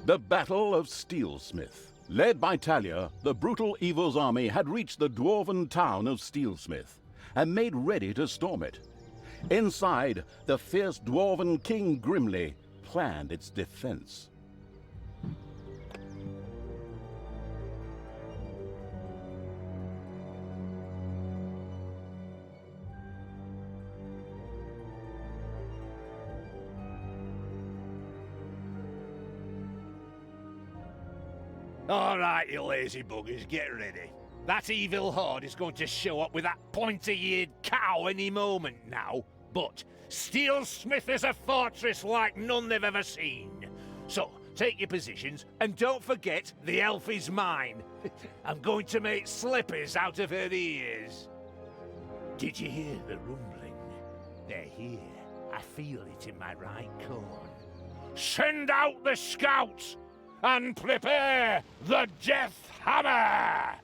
The Battle of Steelsmith. Led by Talia, the brutal evil's army had reached the dwarven town of Steelsmith and made ready to storm it. Inside, the fierce dwarven King Grimly planned its defense. All right, you lazy buggers, get ready. That evil horde is going to show up with that pointy-eared cow any moment now. But Steelsmith is a fortress like none they've ever seen. So, take your positions, and don't forget the elf is mine. I'm going to make slippers out of her ears. Did you hear the rumbling? They're here. I feel it in my right corn. Send out the scouts! And prepare the Death Hammer!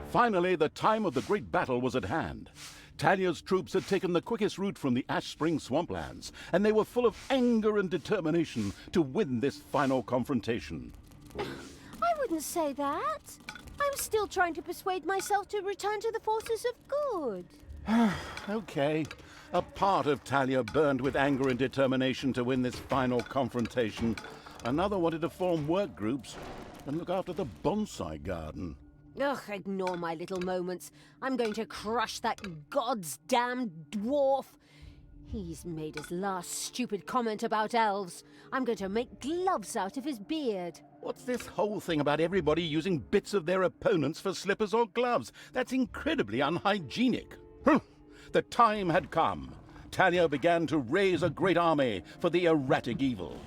Finally, the time of the great battle was at hand. Talia's troops had taken the quickest route from the Ash Spring swamplands, and they were full of anger and determination to win this final confrontation. I wouldn't say that. I'm still trying to persuade myself to return to the forces of good. Okay. A part of Talia burned with anger and determination to win this final confrontation. Another wanted to form work groups and look after the bonsai garden. Ugh, ignore my little moments. I'm going to crush that goddamn dwarf. He's made his last stupid comment about elves. I'm going to make gloves out of his beard. What's this whole thing about everybody using bits of their opponents for slippers or gloves? That's incredibly unhygienic. The time had come. Talia began to raise a great army for the erratic evil.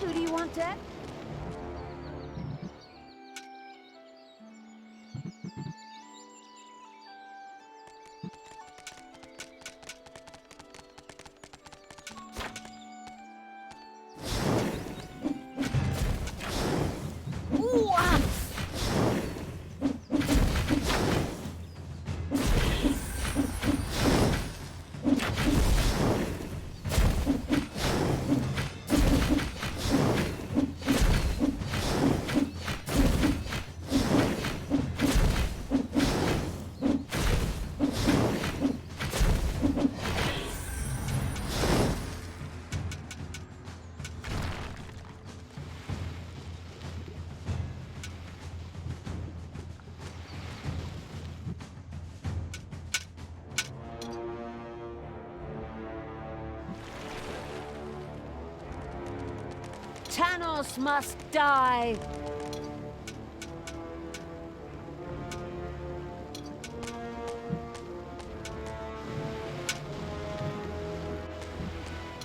Who do you want, Dad? else must die.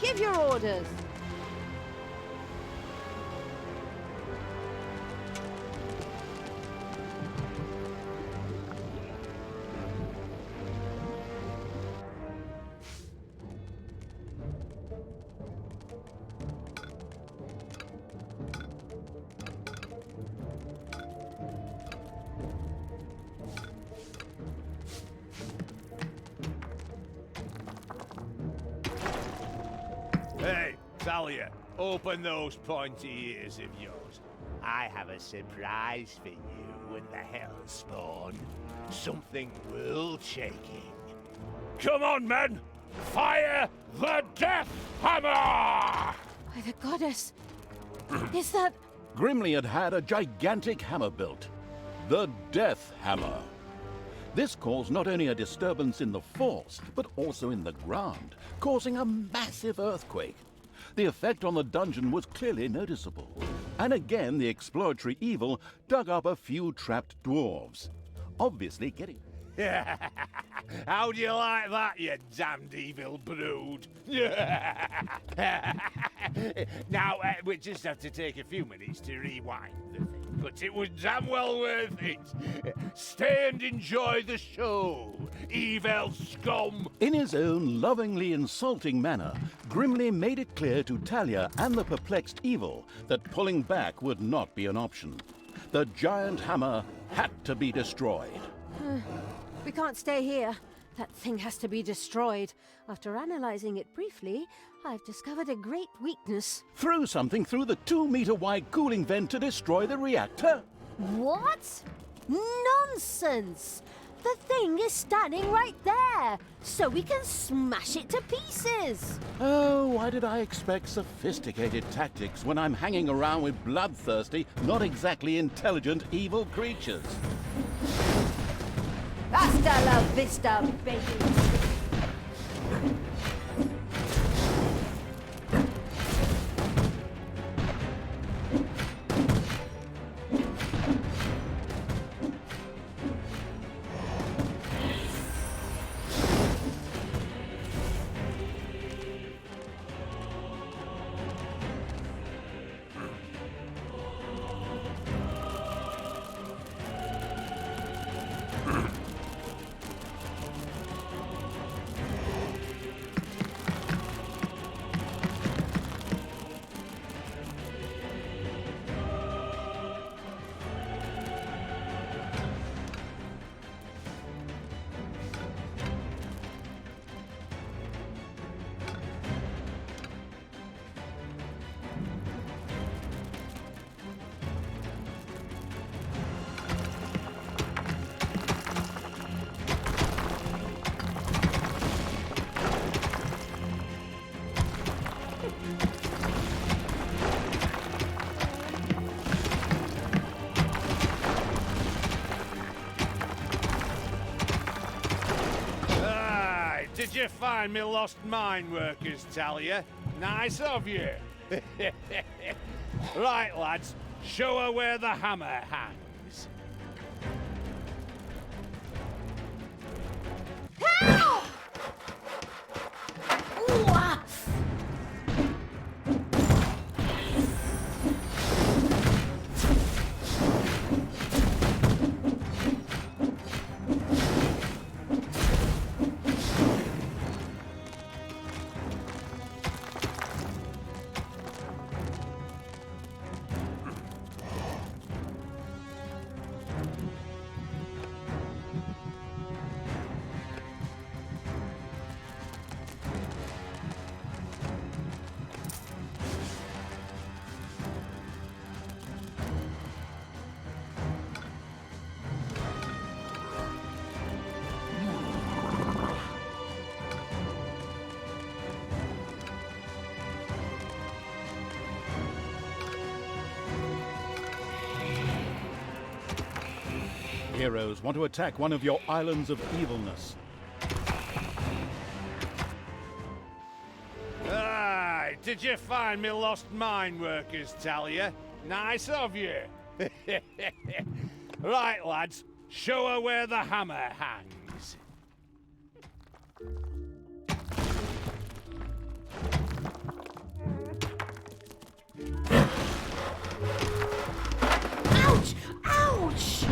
Give your orders. Hey, Talia, open those pointy ears of yours. I have a surprise for you in the Hellspawn. Something world-shaking. Come on, men! Fire the Death Hammer! By the goddess, is that... Grimly had had a gigantic hammer built, the Death Hammer. This caused not only a disturbance in the force, but also in the ground, causing a massive earthquake. The effect on the dungeon was clearly noticeable, and again the exploratory evil dug up a few trapped dwarves, obviously getting... How do you like that, you damned evil brood? Now, we just have to take a few minutes to rewind the thing, but it was damn well worth it. Stay and enjoy the show, evil scum! In his own lovingly insulting manner, Grimly made it clear to Talia and the perplexed evil that pulling back would not be an option. The giant hammer had to be destroyed. We can't stay here. That thing has to be destroyed. After analyzing it briefly, I've discovered a great weakness. Throw something through the 2-meter-wide cooling vent to destroy the reactor? What? Nonsense! The thing is standing right there, so we can smash it to pieces. Oh, why did I expect sophisticated tactics when I'm hanging around with bloodthirsty, not exactly intelligent evil creatures? Hasta la vista, baby. Did you find me lost mine workers, Talia? Nice of you. Right, lads, show her where the hammer hangs. Help! Ooh, ah. Heroes want to attack one of your islands of evilness. Aye, did you find me lost mine workers, Talia? Nice of you. Right, lads, show her where the hammer hangs. Ouch! Ouch!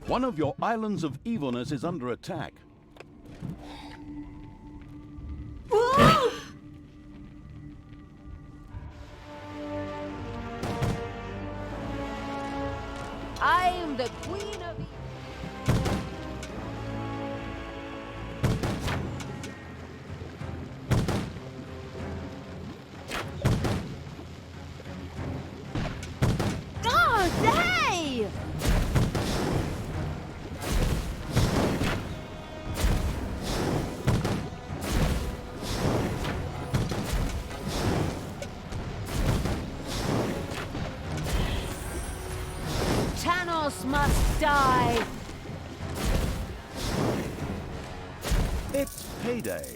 One of your islands of evilness is under attack. I am the queen of... God, hey! Thanos must die! It's payday.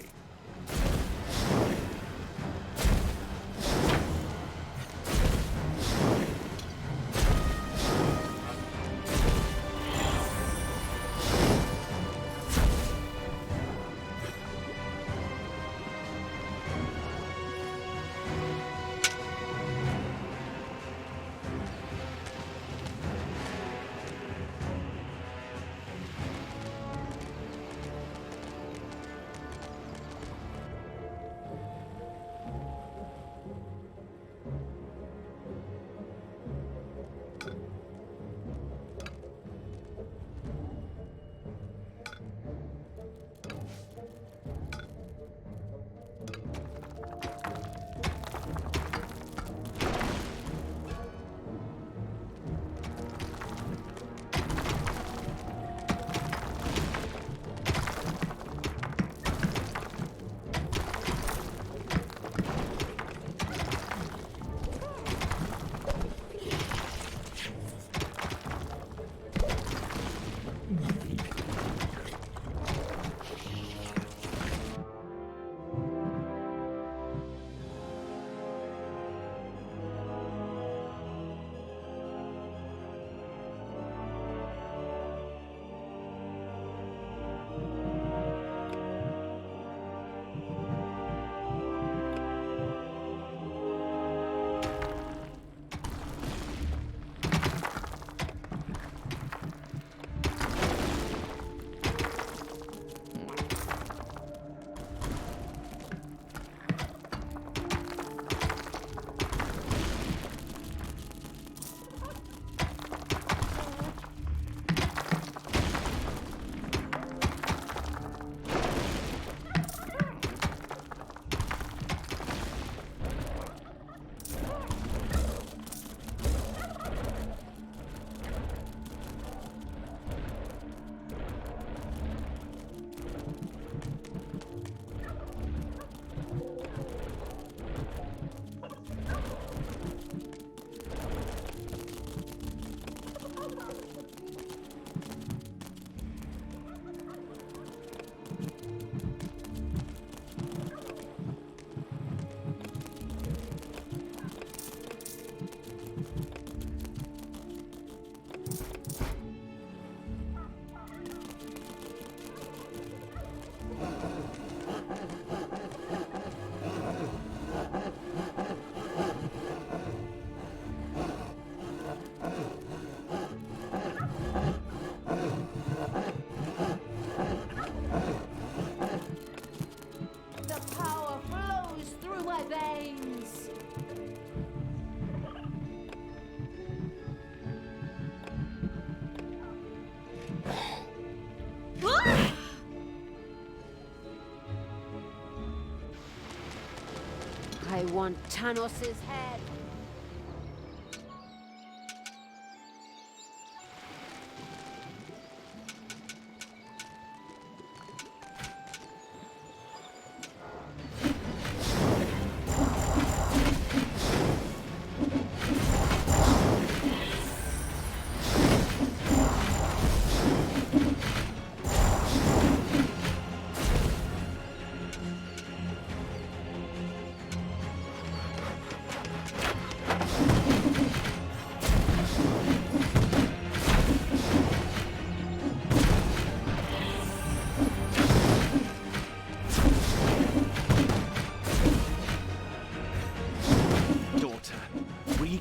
want Tanos's head.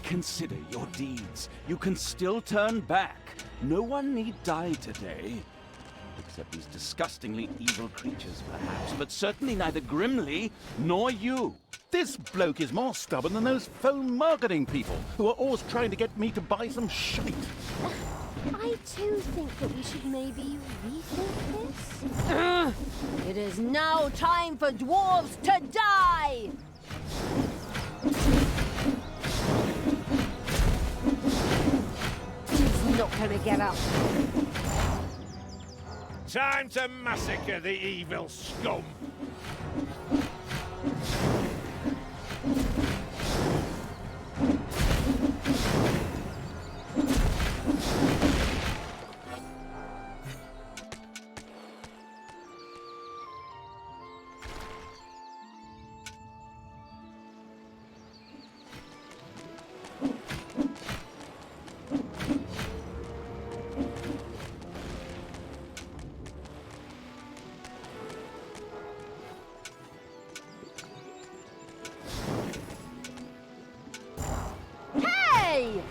Consider your deeds. You can still turn back. No one need die today. Except these disgustingly evil creatures, perhaps, but certainly neither Grimly nor you. This bloke is more stubborn than those phone marketing people who are always trying to get me to buy some shite. I too think that we should maybe rethink this. It is now time for dwarves to die! He's not gonna get up. Time to massacre the evil scum! Hey!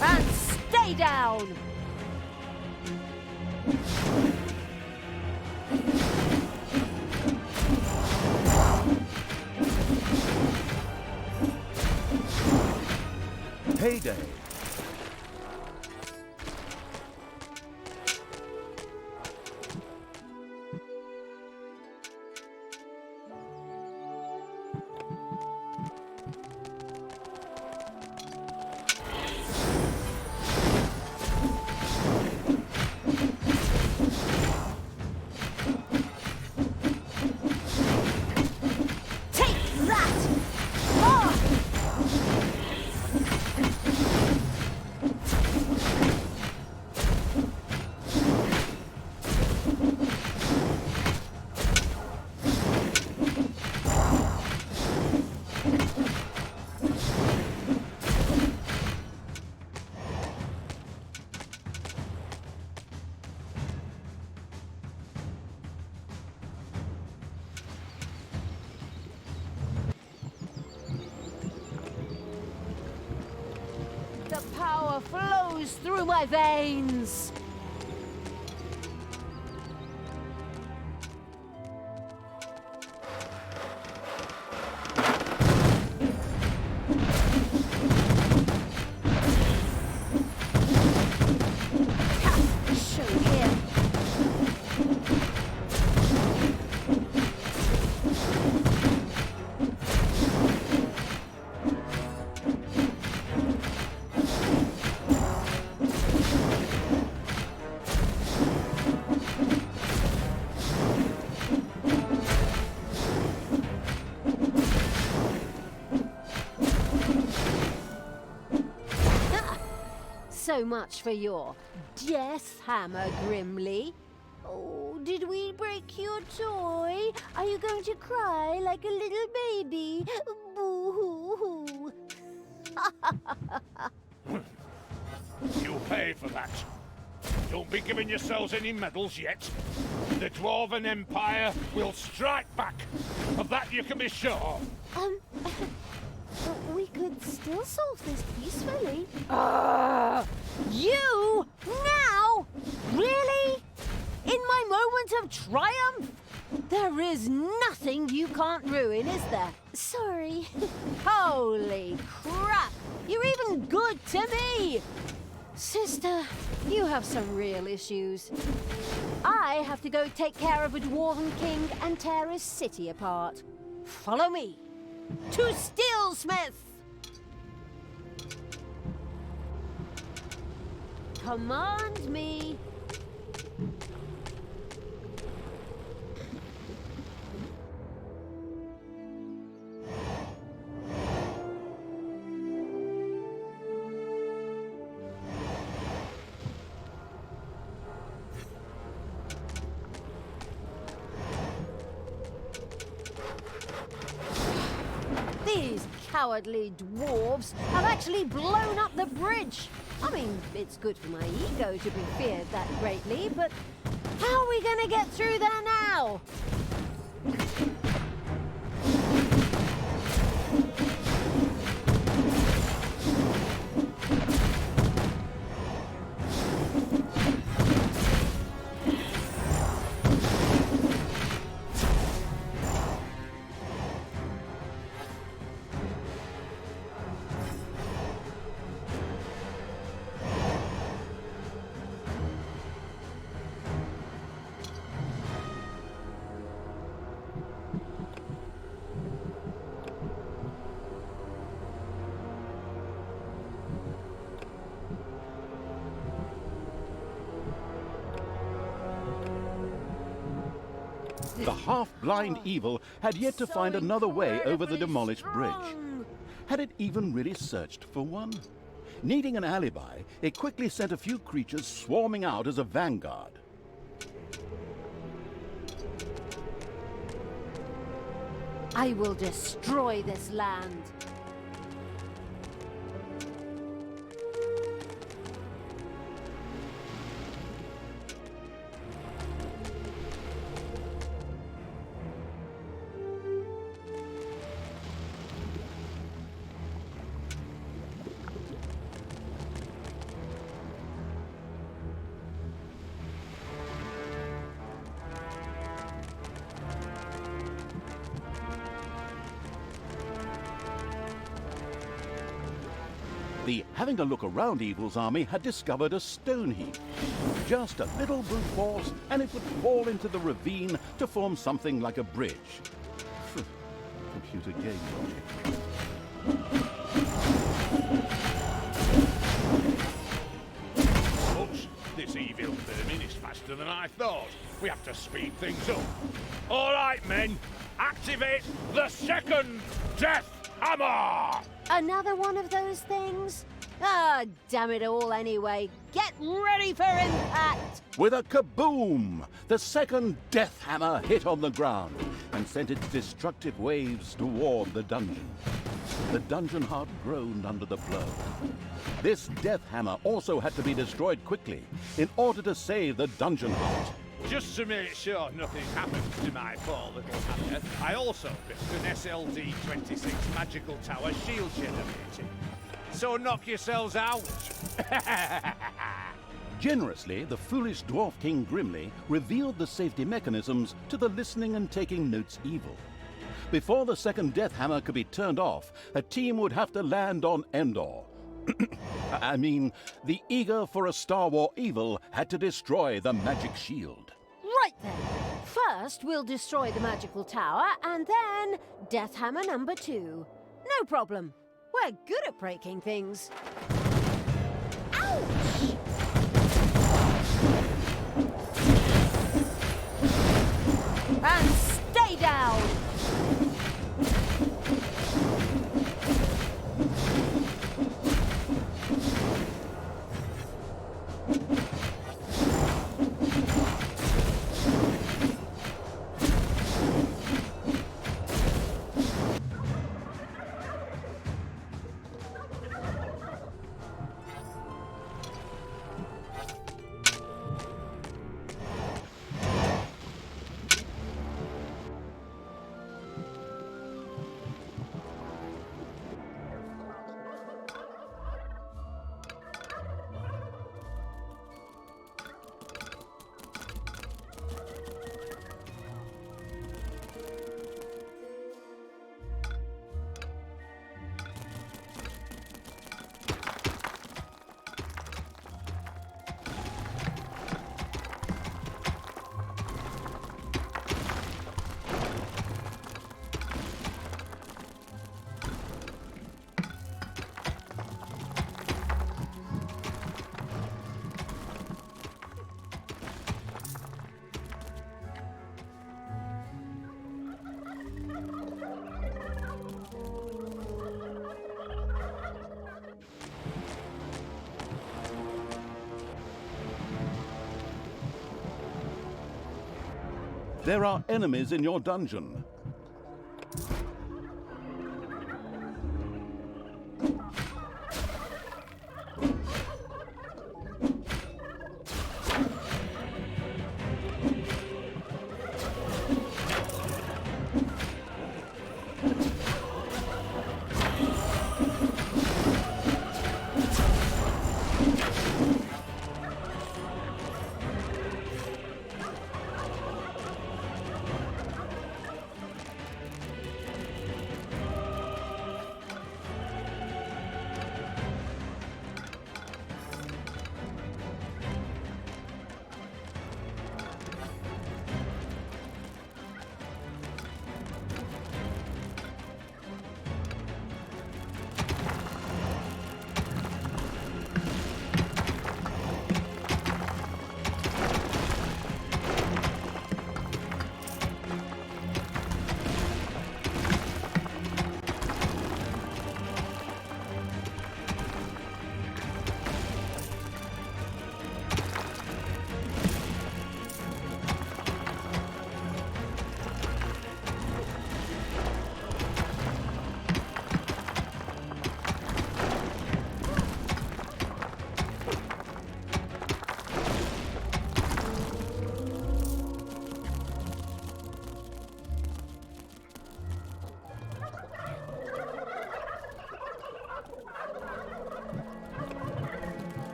And stay down! Heyday. The power flows through my veins! Show him! So much for your death hammer, Grimly. Oh, did we break your toy? Are you going to cry like a little baby? Boo-hoo-hoo. You pay for that. Don't be giving yourselves any medals yet. The Dwarven Empire will strike back. Of that you can be sure. We could still solve this peacefully. You? Now? Really? In my moment of triumph? There is nothing you can't ruin, is there? Sorry. Holy crap! You're even good to me! Sister, you have some real issues. I have to go take care of a Dwarven king and tear his city apart. Follow me to Steelsmith! Command me. These cowardly dwarves have actually blown up the bridge. I mean, it's good for my ego to be feared that greatly, but how are we going to get through there now? The half-blind evil had yet to find another way over the demolished bridge. Had it even really searched for one? Needing an alibi, it quickly sent a few creatures swarming out as a vanguard. I will destroy this land. The having a look around evil's army had discovered a stone heap. Just a little brute force, and it would fall into the ravine to form something like a bridge. Computer game logic. Oops, this evil vermin is faster than I thought. We have to speed things up. All right, men, activate the second Death Hammer! Another one of those things? Ah, damn it all anyway. Get ready for impact! With a kaboom! The second death hammer hit on the ground and sent its destructive waves toward the dungeon. The dungeon heart groaned under the blow. This death hammer also had to be destroyed quickly in order to save the dungeon heart. Just to make sure nothing happens to my poor little hammer, I also built an SLD-26 magical tower shield generator. So knock yourselves out! Generously, the foolish Dwarf King Grimly revealed the safety mechanisms to the listening and taking notes evil. Before the second death hammer could be turned off, a team would have to land on Endor. I mean, the eager for a Star War evil had to destroy the magic shield. Right then. First, we'll destroy the magical tower, and then Death Hammer number 2. No problem. We're good at breaking things. Ouch! And stay down! There are enemies in your dungeon.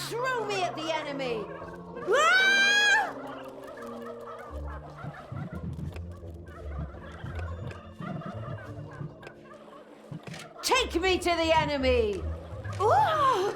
Throw me at the enemy! Ah! Take me to the enemy! Ah!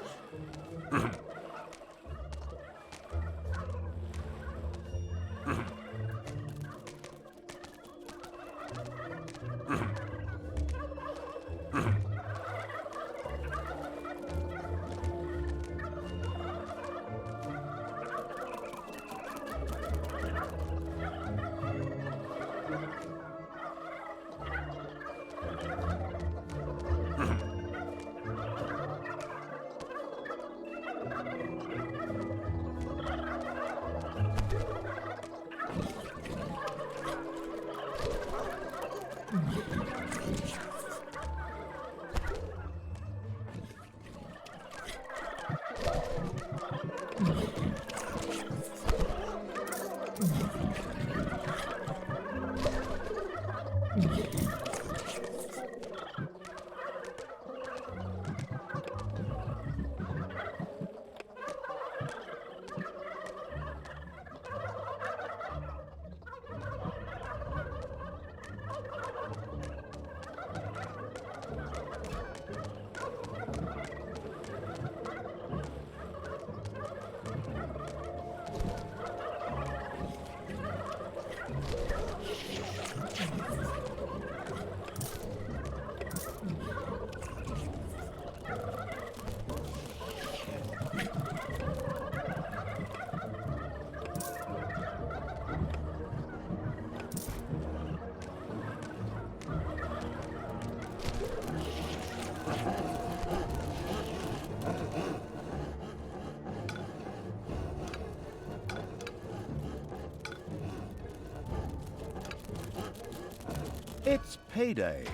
It's payday.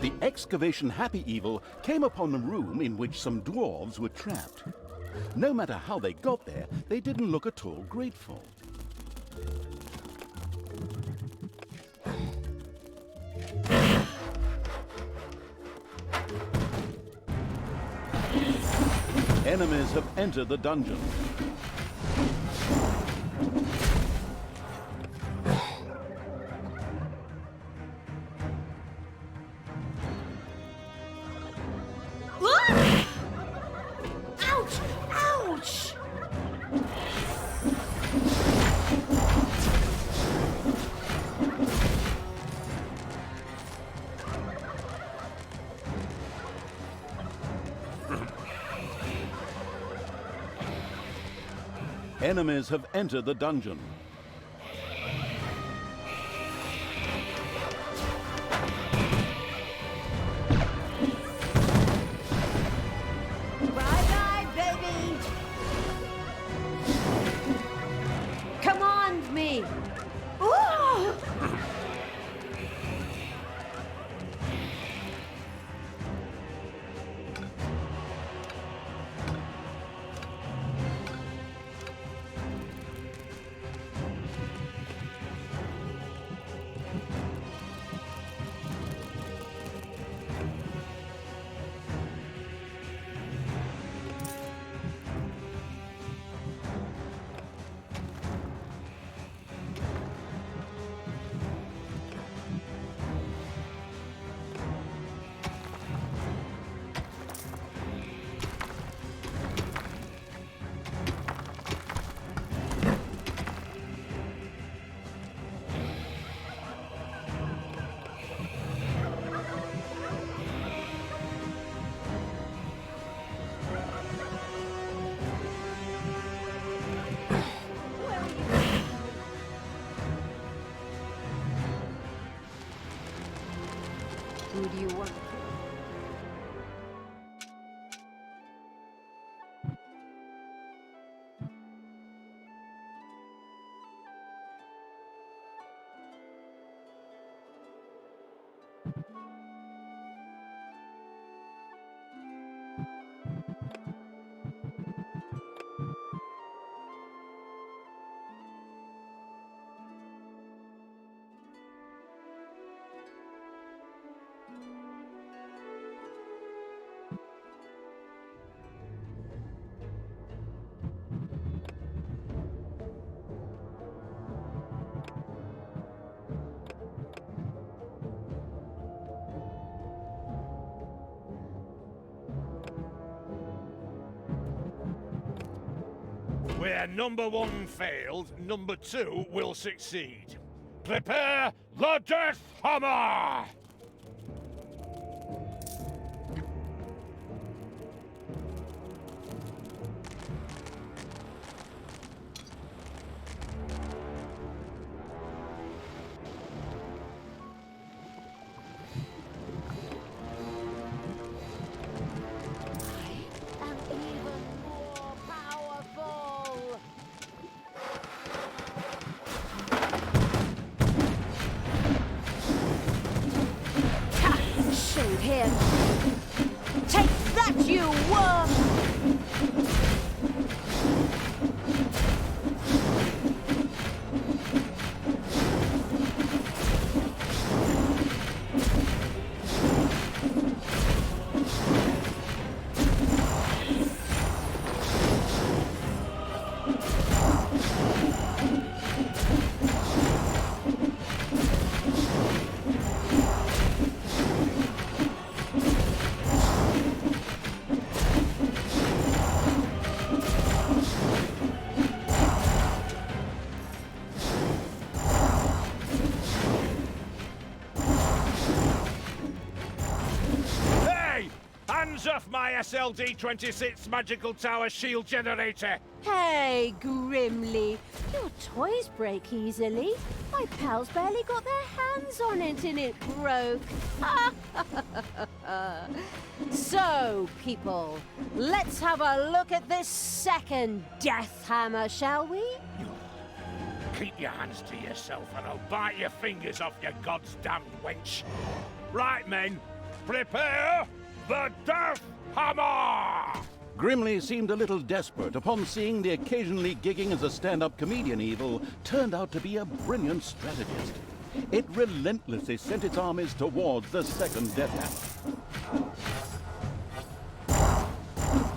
The excavation happy evil came upon a room in which some dwarves were trapped. No matter how they got there, they didn't look at all grateful. Enemies have entered the dungeon. Ouch! Ouch! Enemies have entered the dungeon. Bye-bye, baby! Command me! Ooh! Who do you want? Where number one failed, number two will succeed. Prepare the Death Hammer! I'm even more powerful! Ha! Showed him! Take that, you worm! Hey! Hands off my SLD-26 magical tower shield generator! Hey, Grimly, your toys break easily. My pals barely got their hands on it and it broke. So, people, let's have a look at this second Death Hammer, shall we? Keep your hands to yourself and I'll bite your fingers off, you god's damned wench. Right, men, prepare the Death Hammer! Grimly seemed a little desperate upon seeing the occasionally gigging as a stand-up comedian evil turned out to be a brilliant strategist. It relentlessly sent its armies towards the second Death Hammer.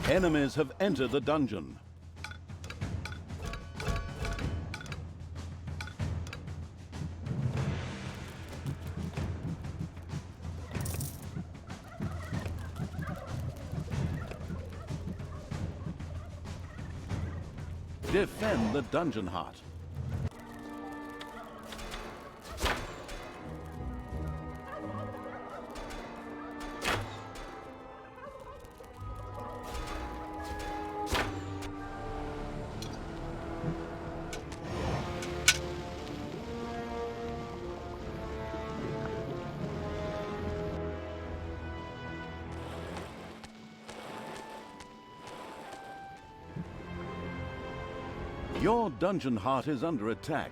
Enemies have entered the dungeon. Defend the dungeon heart. Your dungeon heart is under attack.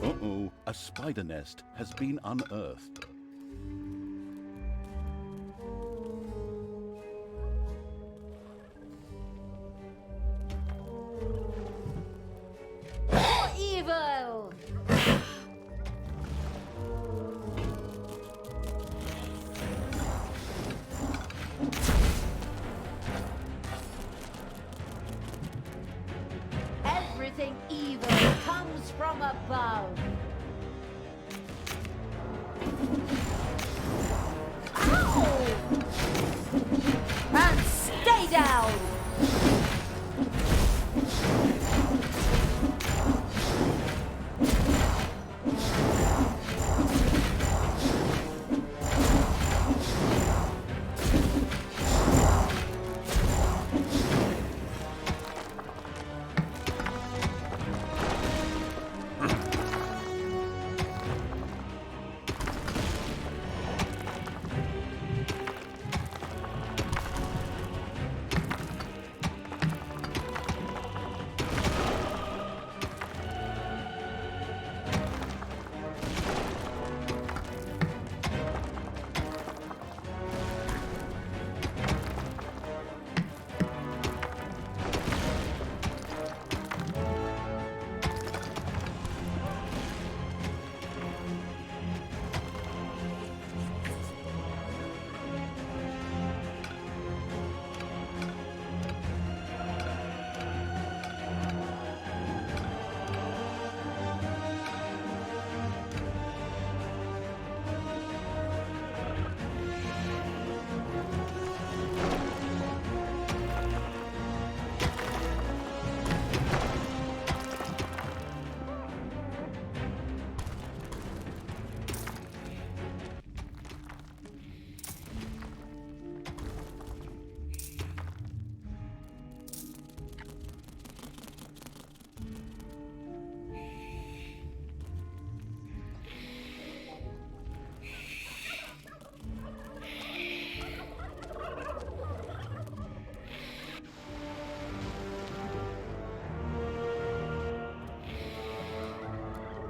Uh-oh, a spider nest has been unearthed. For evil! Everything evil comes from above. Ow! And stay down!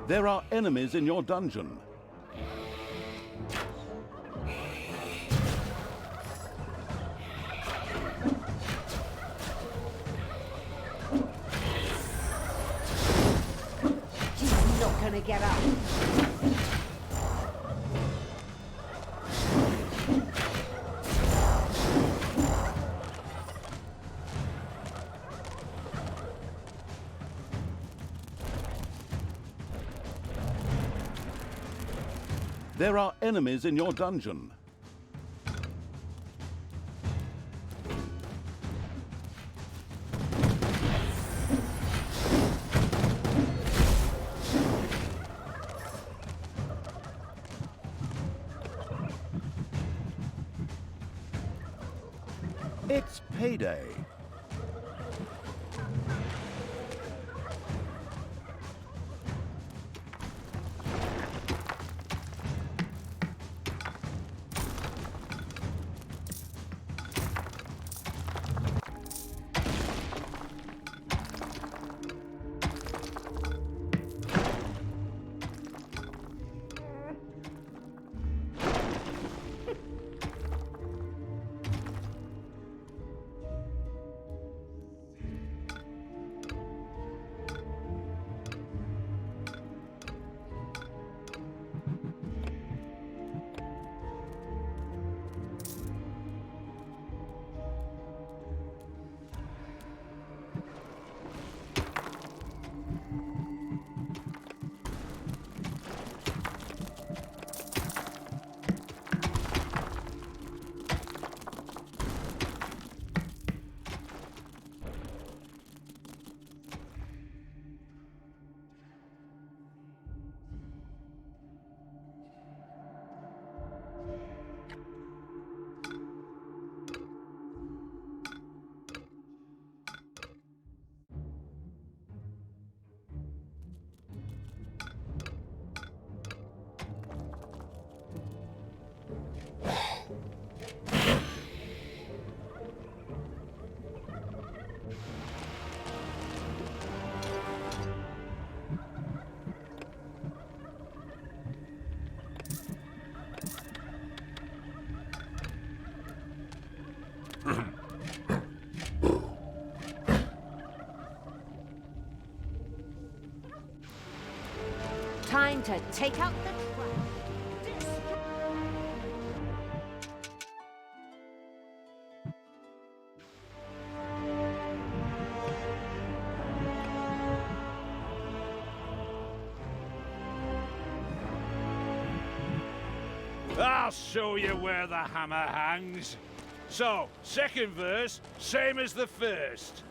There are enemies in your dungeon. He's not gonna get up. There are enemies in your dungeon. It's payday. Time to take out the trash. I'll show you where the hammer hangs. So, second verse, same as the first.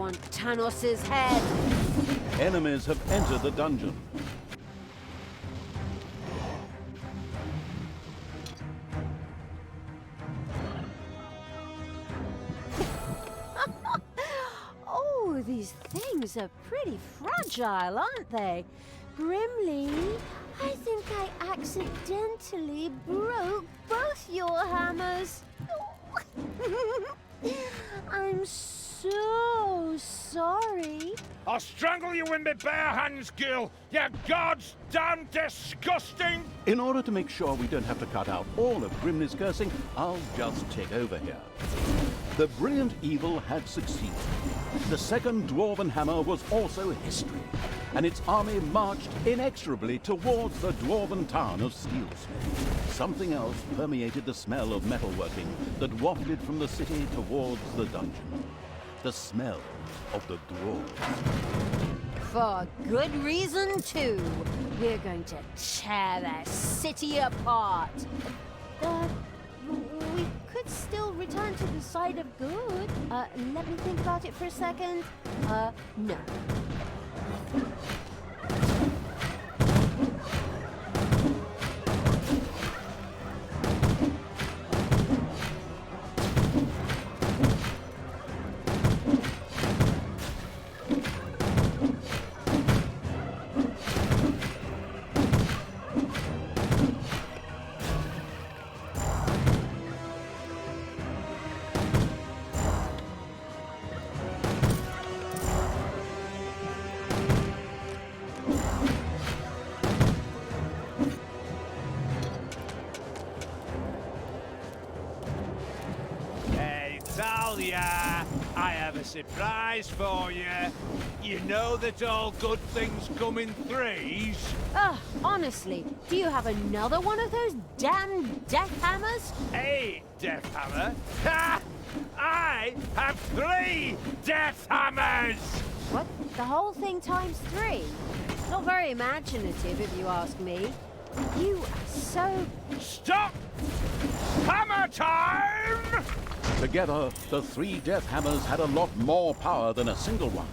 want Tanos's head. Enemies have entered the dungeon. Oh, these things are pretty fragile, aren't they? Grimly, I think I accidentally broke both your hammers. I'm so sorry. I'll strangle you with my bare hands, girl. You god's damn disgusting. In order to make sure we don't have to cut out all of Grimly's cursing, I'll just take over here. The brilliant evil had succeeded. The second Dwarven Hammer was also history, and its army marched inexorably towards the Dwarven town of Steelsmith. Something else permeated the smell of metalworking that wafted from the city towards the dungeon. The smell of the dwarves. For good reason, too. We're going to tear their city apart. We could still return to the side of good. Let me think about it for a second. No. Talia, I have a surprise for you. You know that all good things come in threes? Honestly, do you have another one of those damn death hammers? A death hammer? Ha! I have 3 death hammers! What? The whole thing times 3? Not very imaginative, if you ask me. You are so... Stop! Hammer time! Together, the 3 Death Hammers had a lot more power than a single one.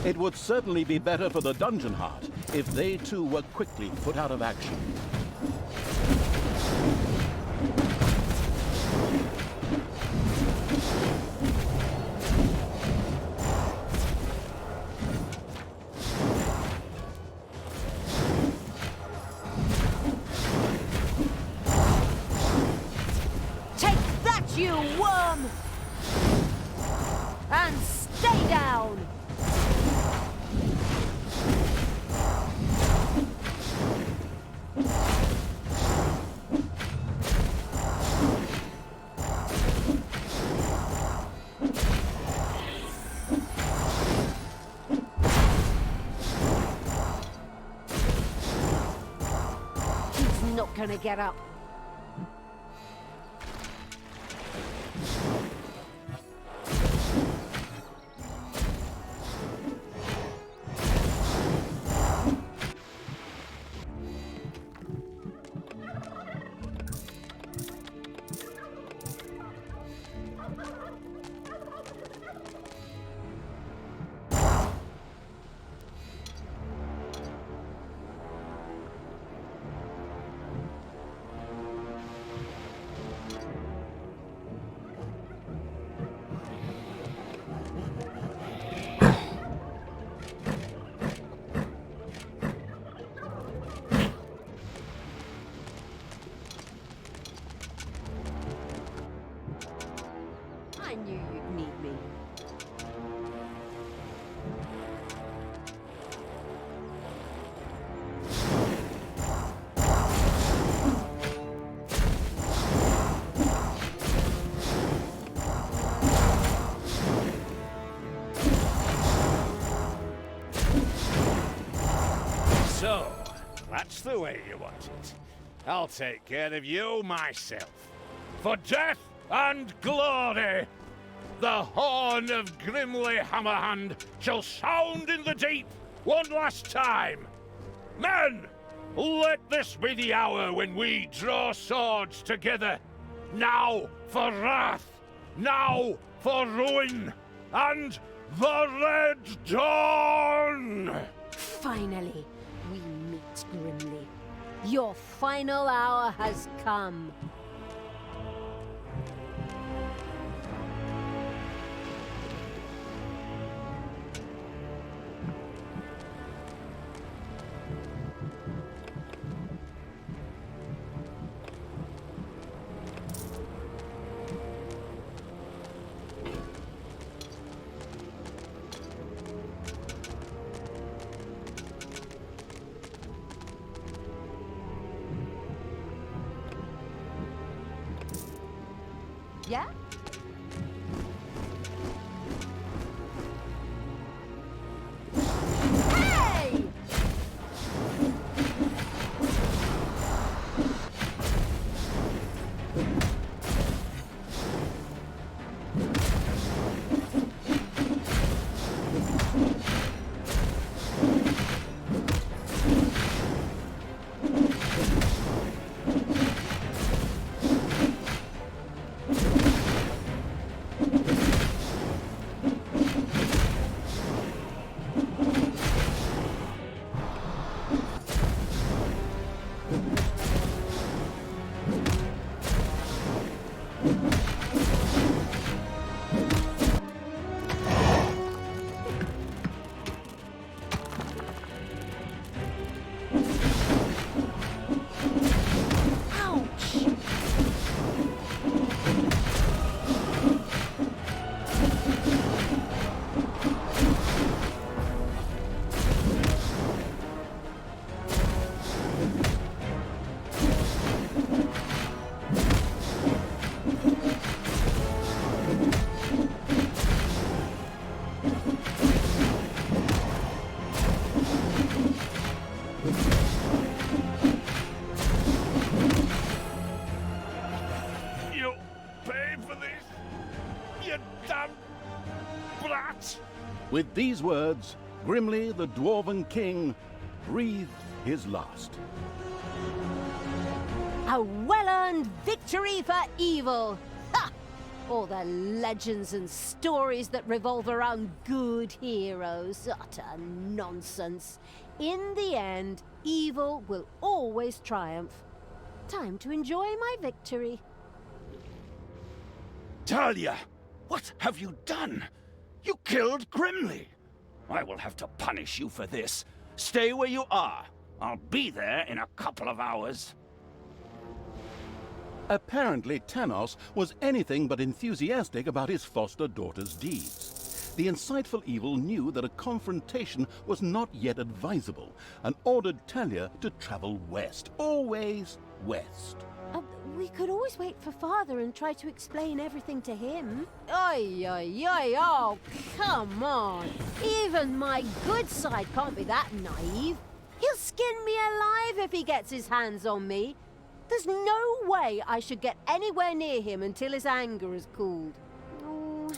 It would certainly be better for the Dungeon Heart if they too were quickly put out of action. Take that, you worm! And stay down! He's not gonna get up. I knew you'd need me. So, that's the way you want it. I'll take care of you myself. For death and glory! The horn of Grimly Hammerhand shall sound in the deep one last time. Men, let this be the hour when we draw swords together. Now for wrath, now for ruin, and The Red Dawn! Finally, we meet Grimly. Your final hour has come. Yeah? Hey! You pay for this, you damn brat! With these words, Grimly the Dwarven King breathed his last. A well-earned victory for evil! Ha! All the legends and stories that revolve around good heroes. Utter nonsense. In the end, evil will always triumph. Time to enjoy my victory. Talia, what have you done? You killed Grimly. I will have to punish you for this. Stay where you are. I'll be there in a couple of hours. Apparently, Tanos was anything but enthusiastic about his foster daughter's deeds. The insightful evil knew that a confrontation was not yet advisable and ordered Talia to travel west, always west. We could always wait for Father and try to explain everything to him. Oi, oi, oi, oh, come on. Even my good side can't be that naive. He'll skin me alive if he gets his hands on me. There's no way I should get anywhere near him until his anger has cooled. Oh,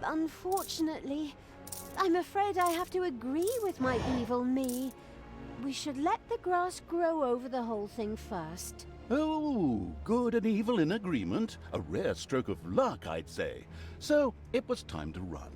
unfortunately, I'm afraid I have to agree with my evil me. We should let the grass grow over the whole thing first. Oh, good and evil in agreement. A rare stroke of luck, I'd say. So it was time to run.